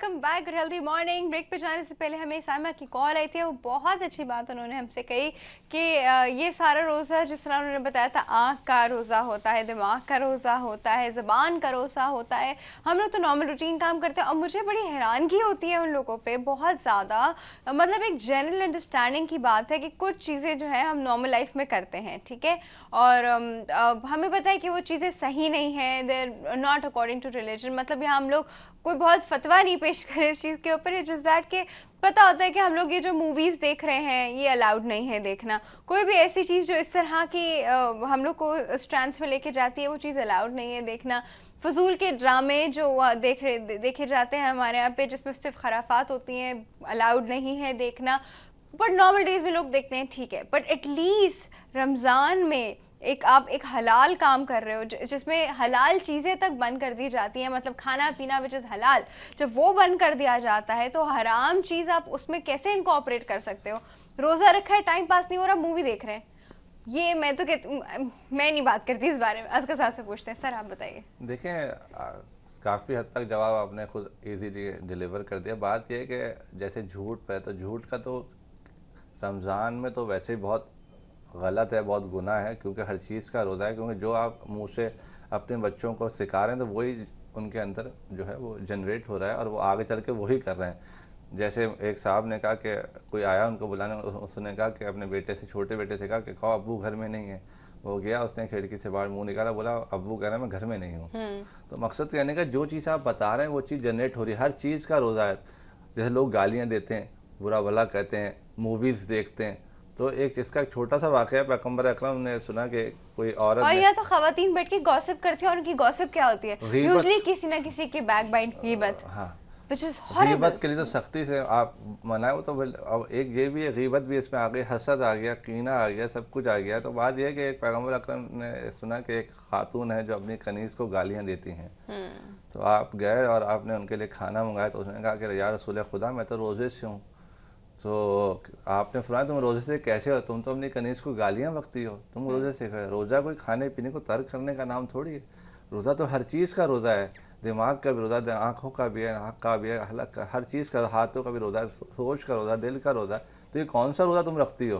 Welcome back healthy morning. Break पे जाने से पहले हमें साइमा की कॉल आई थी। वो बहुत अच्छी बात उन्होंने हमसे कही कि ये सारा रोज़ा जिस तरह उन्होंने बताया था, आँख का रोज़ा होता है, दिमाग का रोज़ा होता है, ज़बान का रोज़ा होता है। हम लोग तो नॉर्मल रूटीन काम करते हैं और मुझे बड़ी हैरानगी होती है उन लोगों पे बहुत ज़्यादा। मतलब एक जनरल अंडरस्टैंडिंग की बात है कि कुछ चीज़ें जो है हम नॉर्मल लाइफ में करते हैं, ठीक है, और हमें पता है कि वो चीज़ें सही नहीं है, देर नॉट अकॉर्डिंग टू रिलीजन। मतलब यहाँ हम लोग कोई बहुत फतवा नहीं पेश करे इस चीज़ के ऊपर, जिस दैट के पता होता है कि हम लोग ये जो मूवीज़ देख रहे हैं ये अलाउड नहीं है देखना। कोई भी ऐसी चीज़ जो इस तरह की हम लोग को स्ट्रैंड्स में लेके जाती है वो चीज़ अलाउड नहीं है देखना। फजूल के ड्रामे जो देखे जाते हैं हमारे यहाँ पे जिसमें सिर्फ खराफात होती हैं, अलाउड नहीं है देखना। बट नॉर्मल डेज में लोग देखते हैं, ठीक है, बट एटलीस्ट रमज़ान में आप एक हलाल काम कर रहे हो जिसमें हलाल चीज़ें तक बंद कर दी जाती हैं, मतलब खाना पीना विच इज़ हलाल, जब वो बंद कर दिया जाता है तो हराम चीज़ आप उसमें कैसे इनकॉर्पोरेट कर सकते हो? रोज़ा रखा है, टाइम पास नहीं हो रहा, मूवी देख रहे हैं। ये मैं तो मैं नहीं बात करती इस बारे में। असगर साहब से पूछते हैं। सर आप बताइए। देखें, काफ़ी हद तक जवाब आपने खुद इजीली डिलीवर कर दिया। बात यह है कि जैसे झूठ पे, तो झूठ का तो रमज़ान में तो वैसे ही बहुत गलत है, बहुत गुनाह है, क्योंकि हर चीज़ का रोज़ा है। क्योंकि जो आप मुंह से अपने बच्चों को सिखा रहे हैं तो वही उनके अंदर जो है वो जनरेट हो रहा है और वो आगे चल के वही कर रहे हैं। जैसे एक साहब ने कहा कि कोई आया उनको बुलाने, उसने कहा कि अपने बेटे से, छोटे बेटे से कहा कि कहो अब्बू घर में नहीं है। वो गया, उसने खिड़की से बाहर मुंह निकाला, बोला अब्बू कह रहे हैं मैं घर में नहीं हूँ। तो मकसद कहने का जो चीज़ आप बता रहे हैं वो चीज़ जनरेट हो रही है। हर चीज़ का रोज़ा है। जैसे लोग गालियाँ देते हैं, बुरा भला कहते हैं, मूवीज़ देखते हैं, तो एक इसका एक छोटा सा वाक़या, पैगंबर अकरम ने सुना कि कोई औरत, और यहाँ तो खवातीन बैठ के गॉसिप करती हैं और उनकी गॉसिप क्या होती है? यूजुअली किसी ना किसी की बैक बाइट, गीबत। हाँ, गीबत के लिए तो सख्ती से आप मनाए हो। तो अब एक ये भी है, गीबत भी इसमें आ गई, हसद आ गया, कीना आ गया, सब कुछ आ गया। तो बात यह है कि एक पैगंबर अकरम ने सुना कि एक खातून है जो अपनी कनीज़ को गालियाँ देती हैं। तो आप गए और आपने उनके लिए खाना मंगाया, तो उसने कहा कि या रसूल खुदा मैं तो रोज़े से हूँ। तो आपने फरमाया तुम रोज़े से कैसे हो? तुम तो अपनी कनीज़ को गालियाँ बकती हो, तुम रोज़े से गए। रोज़ा कोई खाने पीने को तर्क करने का नाम थोड़ी है। रोज़ा तो हर चीज़ का रोज़ा है। दिमाग का भी रोज़ा, आँखों का भी है, आँख का भी है, हलक का, हर चीज़ का, हाथों का भी रोज़ा, सोच का रोज़ा, दिल का रोज़ा। तो ये कौन सा रोज़ा तुम रखती हो?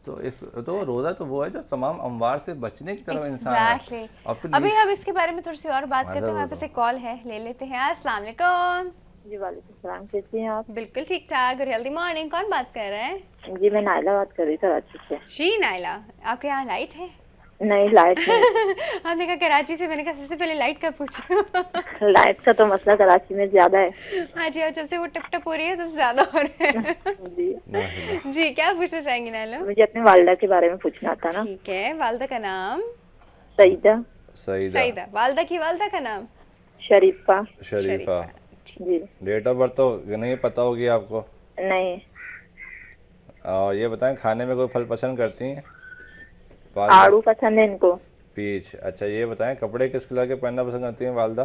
तो रोज़ा तो वो है जो तमाम अमवार से बचने की तरफ इंसान है। अभी हम इसके बारे में थोड़ी सी और बात करते हैं। हमारे पास एक कॉल है, ले लेते हैं। अस्सलाम वालेकुम। जी वालेकुम सलाम, कैसी हैं आप? बिल्कुल ठीक ठाक और हेल्दी मॉर्निंग। कौन बात कर रहे हैं? जी मैं नाइला बात कर रही थी कराची से। जी नाइला, आपके यहाँ लाइट है? नहीं लाइट नहीं। हमने कहा कराची से, मैंने कहा सबसे पहले लाइट का पूछो। लाइट का तो मसला कराची में ज्यादा है। हाँ जी, और जब से वो टप टप हो रही है तब ज्यादा हो रहा है। जी जी, क्या पूछना चाहेंगे नाइला? मुझे अपनी वालदा के बारे में पूछना था ना। ठीक है, वालदा का नाम? सईदा। सईदा। वालदा की वालदा का नाम? शरीफा। शरीफा। जी। डेट ऑफ बर्थ तो नहीं पता होगी आपको? नहीं। और ये बताएं, खाने में कोई फल पसंद करती हैं? आड़ू पसंद है इनको। पीच। अच्छा, ये बताएं कपड़े किस कलर के पहनना पसंद करती हैं वालदा?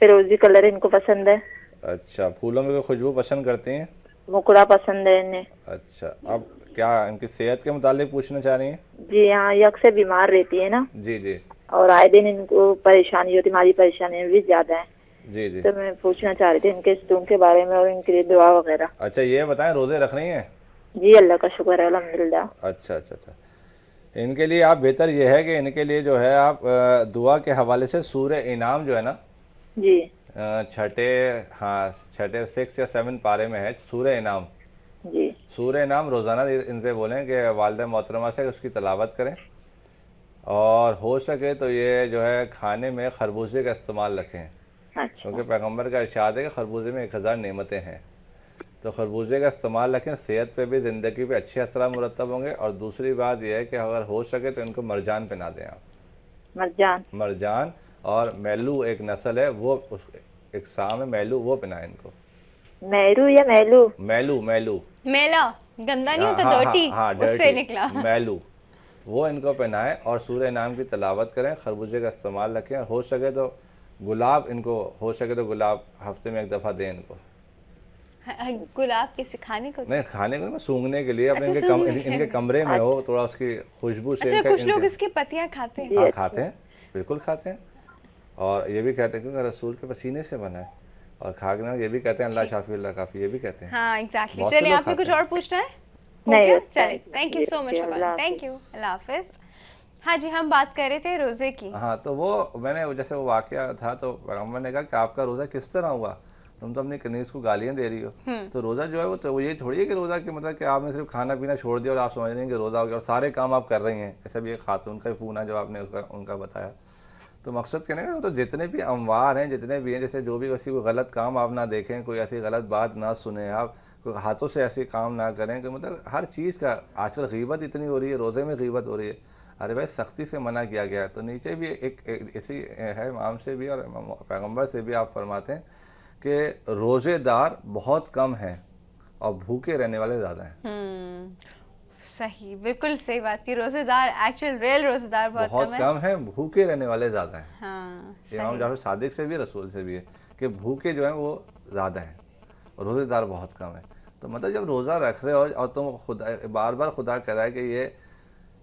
फिरोजी कलर इनको पसंद है। अच्छा, फूलों में कोई खुशबू पसंद करती हैं? मुकुड़ा पसंद है इन्हें। अच्छा, अब क्या इनकी सेहत के मुतालिक पूछना चाह रही हैं? जी हाँ, यक से बीमार रहती है ना। जी जी। और आए दिन इनको परेशानी होती, हमारी परेशानी भी ज्यादा है। जी जी। तो मैं पूछना चाह रही थी इनके स्टोन के बारे में और इनके लिए दुआ वगैरह। अच्छा, ये बताएं रोजे रख रही हैं? जी अल्लाह का शुक्र है, अल्हम्दुलिल्लाह। अच्छा अच्छा अच्छा। इनके लिए आप बेहतर ये है कि इनके लिए जो है आप दुआ के हवाले से सूरह इनाम जो है ना जी, छठे 6 या 7 पारे में है सूरह इनाम। जी सूरह इनाम रोज़ाना इनसे बोलें कि वालिदा मोहतरमा से उसकी तलावत करें, और हो सके तो ये जो है खाने में खरबूजे का इस्तेमाल रखें। अच्छा। क्योंकि पैगंबर का इरशाद है कि खरबूजे में 1000 नेमतें हैं। तो खरबूजे का इस्तेमाल रखें, सेहत पे भी, ज़िंदगी पे अच्छे असर मुरतब होंगे। और दूसरी बात यह है कि अगर हो सके तो इनको मरजान पहना दें आप। मरजान और मैलू एक नस्ल है, वो एक साम है मैलू, वो पहनाएं इनको। मैरू या मैलू? मैलू। मेला गंदा नहीं होता, डर्टी, उससे निकला। मैलू, वो इनको पहनाएं और सूरह नाम की तलावत करें, खरबूजे का इस्तेमाल रखें। और हो सके तो गुलाब, इनको हो सके तो गुलाब हफ्ते में 1 दफ़ा दें इनको। गुलाब किसी खाने को? नहीं, खाने को, सूंघने के लिए। अपने इनके कमरे में हो, थोड़ा उसकी खुशबू से। अच्छा, कुछ लोग इसकी पत्तियां खाते हैं? खाते हैं, बिल्कुल खाते हैं। और ये भी कहते हैं क्योंकि रसूल के पसीने से बना है। और खाना ये भी कहते हैं अल्लाह शाफी अल्लाह काफी, ये भी कहते हैं। हाँ एग्जैक्टली। बहुत से चलिए लोग आपने कुछ खाते हैं। और पूछना है? नहीं, ओके बस चलिए, thank you। Thank you so much जी, for Allah calling, thank you, Allah हाफिज। हाँ जी, हम बात कर रहे थे रोजे की। हाँ, तो वो मैंने जैसे वो वाकया था तो पैगम्बर ने कहा कि आपका रोज़ा किस तरह हुआ, तुम तो अपनी कनीज को गालियाँ दे रही हो। तो रोज़ा जो है वो तो ये थोड़ी है कि रोज़ा कि मतलब कि आपने सिर्फ खाना पीना छोड़ दिया और आप समझ रहे हैं कि रोज़ा हो गया और सारे काम आप कर रही हैं। ऐसा भी एक खातून का फ़ोन है जो आपने उनका बताया। तो मकसद कहने का तो जितने भी अमवार हैं, जितने भी हैं, जैसे जो भी किसी को गलत काम आप ना देखें, कोई ऐसी गलत बात ना सुने, आप कोई हाथों से ऐसे काम ना करें कि मतलब हर चीज़ का आजकल गीबत इतनी हो रही है, रोज़े में गीबत हो रही है। अरे भाई सख्ती से मना किया गया है। तो नीचे भी एक ऐसी है, इमाम से भी और पैगंबर से भी आप फरमाते हैं कि रोज़ेदार बहुत कम हैं और भूखे रहने वाले ज़्यादा हैं। सही, बिल्कुल सही बात की। रोजेदार एक्चुअल रियल रोजेदार बहुत कम है, भूखे रहने वाले ज़्यादा हैं। हाँ, इमाम जाफर सादिक से भी रसूल से भी है कि भूखे जो हैं वो ज़्यादा हैं और रोज़ेदार बहुत कम है। तो मतलब जब रोज़ा रख रहे हो और तुम खुदा बार बार खुदा कह रहा है कि ये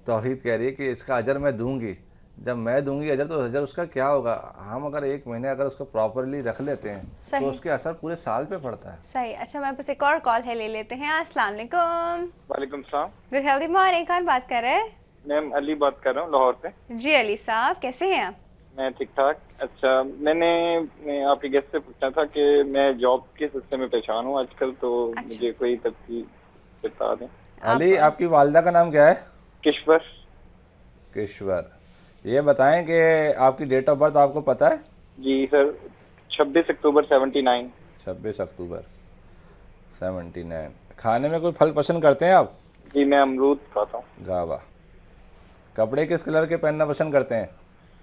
तौहीद कह रही है कि इसका अजर मैं दूंगी, जब मैं दूंगी अजर तो अजर उसका क्या होगा। हम अगर एक महीने अगर उसको प्रॉपरली रख लेते हैं तो उसके असर पूरे साल पे पड़ता है। सही। अच्छा, हमारे पास एक और कॉल है, ले लेते हैं। अस्सलाम वालेकुम। वालेकुम सलाम। Good healthy morning. कौन बात कर रहे हैं? मैम अली बात कर रहा हूँ लाहौर से। जी अली साहब, कैसे हैं आप? मैं ठीक ठाक। अच्छा, मैंने आपके गेस्ट से पूछना था कि मैं जॉब के सिलसिले में परेशान हूँ आजकल, तो मुझे कोई तफसील बता दें। अली, आपकी वालदा का नाम क्या है? किश्वर। किश्वर। ये बताएं कि आपकी डेट ऑफ बर्थ आपको पता है? जी सर, 26 अक्टूबर 79। 26 अक्टूबर 79। खाने में कोई फल पसंद करते हैं आप? जी मैं अमरूद खाता हूँ। गावा। कपड़े किस कलर के पहनना पसंद करते हैं?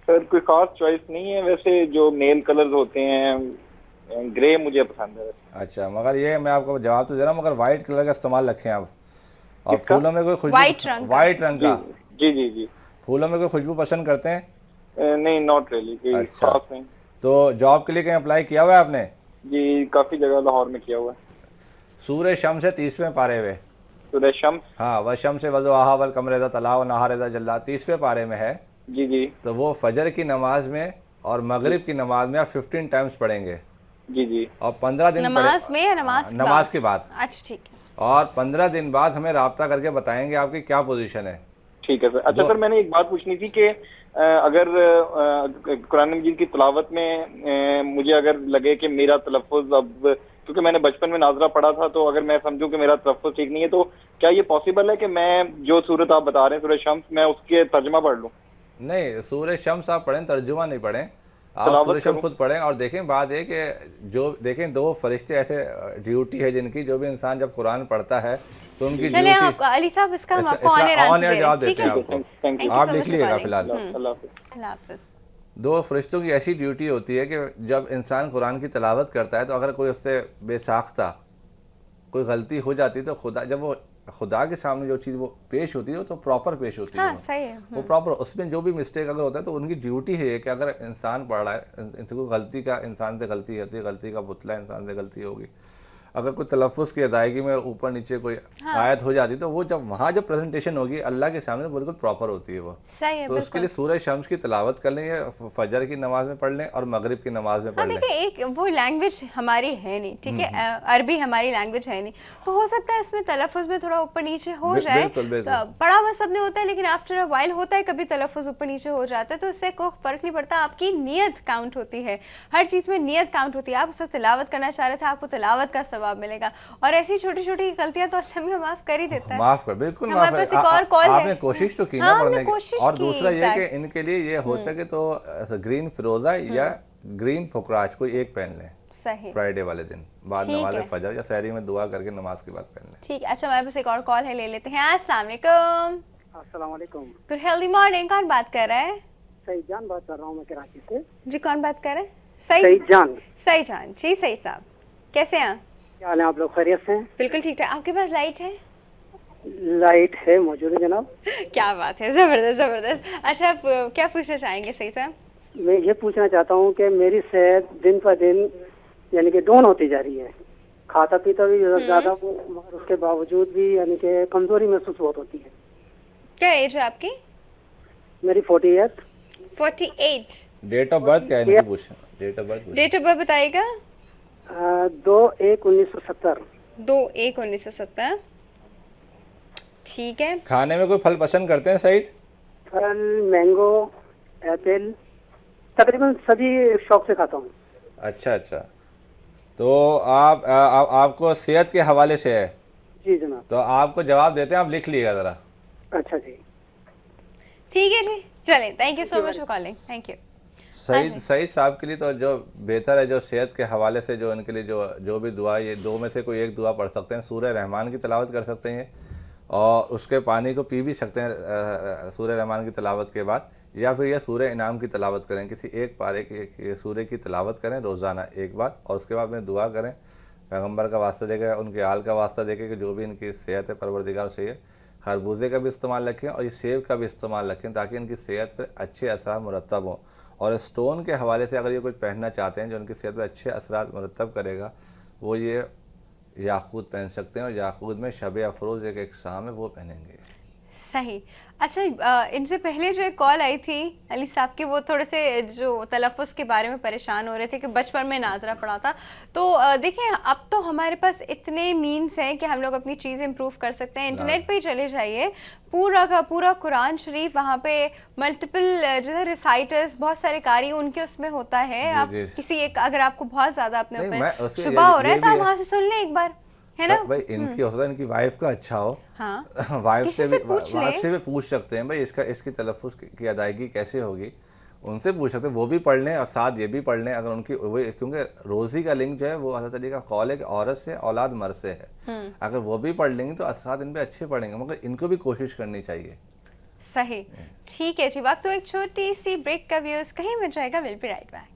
सर कोई खास चॉइस नहीं है, वैसे जो मेल कलर होते हैं ग्रे मुझे पसंद है। अच्छा, मगर ये मैं आपको जवाब तो दे रहा हूँ, मगर वाइट कलर का इस्तेमाल रखें आप। और किसका? फूलों में कोई खुशबू? वाइट रंग का। जी जी जी। फूलों में कोई खुशबू पसंद करते हैं? नहीं, नॉट रियली, कोई अच्छा। खास नहीं। तो जॉब के लिए कहीं अप्लाई किया हुआ है आपने? जी काफी जगह लाहौर में किया हुआ है। सूरह शम्स है 30वें पारे में। सूरह शम्स? हाँ, वह शम्स वज़ो आहा वल कमर तलाव नहार जल्ला 30वें पारे में है। जी जी। तो वो फजर की नमाज में और मगरिब की नमाज में आप 15 टाइम्स पढ़ेंगे। जी जी। और 15 दिन नमाज में या नमाज के बाद। अच्छा ठीक है। और 15 दिन बाद हमें राब्ता करके बताएंगे आपकी क्या पोजीशन है। ठीक है सर। अच्छा सर, मैंने एक बात पूछनी थी कि अगर कुरान मजीद की तिलावत में मुझे अगर लगे कि मेरा तलफ़ुज़, अब क्योंकि मैंने बचपन में नाजरा पढ़ा था, तो अगर मैं समझूं कि मेरा तलफ़ुज़ ठीक नहीं है, तो क्या ये पॉसिबल है कि मैं जो सूरत आप बता रहे हैं सूरह शम्स, मैं उसके तर्जमा पढ़ लूं? नहीं, सूरह शम्स आप पढ़ें, तर्जुमा नहीं पढ़ें। आप सूरह शम्स खुद पढ़ें। और देखें, बात है कि जो देखें दो फरिश्ते ऐसे ड्यूटी है जिनकी, जो भी इंसान जब कुरान पढ़ता है तो उनकी चलिए आप अली साहब इसका हम आपको ऑन एयर जवाब ठीक देते है हैं आपको। Thank you. आप लिख लीजिएगा फिलहाल। अल्लाह हाफिज़। दो फरिश्तों की ऐसी ड्यूटी होती है कि जब इंसान कुरान की तिलावत करता है तो अगर कोई उससे बेसाख्ता कोई गलती हो जाती है तो खुदा, जब वो खुदा के सामने जो चीज़ वो पेश होती है तो प्रॉपर पेश होती है। हाँ, सही है। वो प्रॉपर, उसमें जो भी मिस्टेक अगर होता है तो उनकी ड्यूटी है कि अगर इंसान पढ़ रहा है, कोई गलती का इंसान से गलती होती है, गलती का पुतला इंसान से गलती होगी, अगर कोई तलफ़ुज़ की अदायगी में ऊपर नीचे कोई आयत हो जाती तो वो जब वहाँ जब प्रेजेंटेशन होगी अल्लाह के सामने तो बिल्कुल प्रॉपर होती है वो। सही है। तो उसके लिए सूरह शम्स की तिलावत कर लें या फजर की नमाज में पढ़ लें और मगरिब की नमाज में पढ़ लें। देखिए, एक वो लैंग्वेज हमारी है नहीं, ठीक है, अरबी हमारी लैंग्वेज है नहीं, तो हो सकता है इसमें तलफ़ुज़ में थोड़ा ऊपर नीचे हो जाए। पढ़ा हुआ सब नहीं होता है, लेकिन आफ्टर अ वाइल होता है, कभी तलफ़ुज़ ऊपर नीचे हो जाता है, तो इससे कोई फ़र्क नहीं पड़ता। आपकी नीयत काउंट होती है, हर चीज़ में नीयत काउंट होती है। आप उस वक्त तिलावत करना चाह रहे थे, आपको तिलावत का सवाब मिलेगा, और ऐसी छोटी छोटी गलतियां तो अल्लाह हमें माफ कर ही देता है। माफ कर, बिल्कुल माफ हमारे पास एक और कॉल है। आपने कोशिश तो की ना पढ़ने की। और दूसरा ये कि इनके लिए ये हो सके तो ग्रीन फिरोजा या ग्रीन फुकराज कोई एक पहन लें। सही। फ्राइडे वाले दिन बाद नमाज फजर या सहरी में दुआ करके नमाज के बाद पहन लें। ठीक। अच्छा, हमारे पास एक और कॉल है, ले लेते हैं। अस्सलाम वालेकुम। अस्सलाम वालेकुम। Good healthy morning. कौन बात कर रहा है? सईद जान बात कर रहा हूँ मैं कराची से। जी, कौन बात कर रहे हैं? सईद जान। सईद जान जी। सईद साहब कैसे हैं? क्या हाल है, आप लोग खैरियत से हैं? बिल्कुल ठीक ठाक। आपके पास लाइट है? लाइट है, मौजूद है जनाब। क्या बात है, जबरदस्त जबरदस्त। अच्छा, आप क्या पूछना चाहेंगे सईद साहब? मैं ये पूछना चाहता हूँ कि मेरी सेहत दिन पर दिन यानी कि डाउन होती जा रही है, खाता पीता भी ज्यादा हूँ, मगर उसके बावजूद भी यानी कि कमजोरी महसूस बहुत होती है। क्या एज है आपकी? मेरी 48। 48। डेट ऑफ बर्थ क्या है? डेट ऑफ बर्थ बताइएगा। 2/1/1970। 2/1/1970। ठीक है। खाने में कोई फल पसंद करते हैं सईद? फल मैंगो, एप्पल, तकरीबन सभी शौक से खाता हूँ। अच्छा अच्छा, तो आपको सेहत के हवाले से है? जी जनाब। तो आपको जवाब देते हैं, आप लिख लीजिएगा ज़रा। अच्छा जी, ठीक है जी, चलें, thank you so much for calling, thank you. Saeed साहब के लिए तो जो बेहतर है, जो सेहत के हवाले से जो उनके लिए जो भी दुआ, ये दो में से कोई एक दुआ पढ़ सकते हैं। सूरह रहमान की तिलावत कर सकते हैं और उसके पानी को पी भी सकते हैं सूरह रहमान की तिलावत के बाद, या फिर यह सूरह इनाम की तिलावत करें, किसी एक पारे की सूरह की तिलावत करें रोज़ाना एक बार, और उसके बाद में दुआ करें, पैगंबर का वास्ता देकर, उनके आल का वास्ता देकर कि जो भी इनकी सेहत है परवरदिगार सही है। खरबूजे का भी इस्तेमाल रखें और ये सेब का भी इस्तेमाल रखें, ताकि इनकी सेहत पर अच्छे असर मुरतब हों। और स्टोन के हवाले से अगर ये कुछ पहनना चाहते हैं जो उनकी सेहत पर अच्छे असरात मुरतब करेगा, वो ये याकूत पहन सकते हैं, और याकूत में शब अफरोज़ एक शाम है, वो पहनेंगे। सही। अच्छा, इनसे पहले जो एक कॉल आई थी अली साहब की, वो थोड़े से जो तलफ़्फ़ुज़ के बारे में परेशान हो रहे थे कि बचपन में नाजरा पड़ा था। तो देखिए, अब तो हमारे पास इतने मीन्स हैं कि हम लोग अपनी चीज़ इम्प्रूव कर सकते हैं। इंटरनेट पे ही चले जाइए, पूरा का पूरा कुरान शरीफ, वहाँ पे मल्टीपल जो रिसाइटर्स, बहुत सारे कारी उनके उसमें होता है। आप किसी एक, अगर आपको बहुत ज़्यादा अपने ऊपर शुबा हो रहा है तो आप वहाँ से सुन लें एक बार, है ना भाई। इनकी हो सकता है इनकी वाइफ का अच्छा हो, हाँ, वाइफ से भी पूछ सकते हैं भाई, इसकी तलफ़्फ़ुज़ की अदायगी कैसे होगी, उनसे पूछ सकते हैं। वो भी पढ़ लें और साथ ये भी पढ़ लें अगर उनकी वो, क्योंकि रोज़ी का लिंक जो है वो अल्लाह ताला का कौल है कि औरत से औलाद मर्द से है। अगर वो भी पढ़ लेंगे तो असरात इन पे अच्छे पड़ेंगे, मगर इनको भी कोशिश करनी चाहिए। सही, ठीक है जी। वक्त तो एक छोटी सी ब्रेक का, व्यूअर्स कहीं मत जाएगा, विल बी राइट बैक।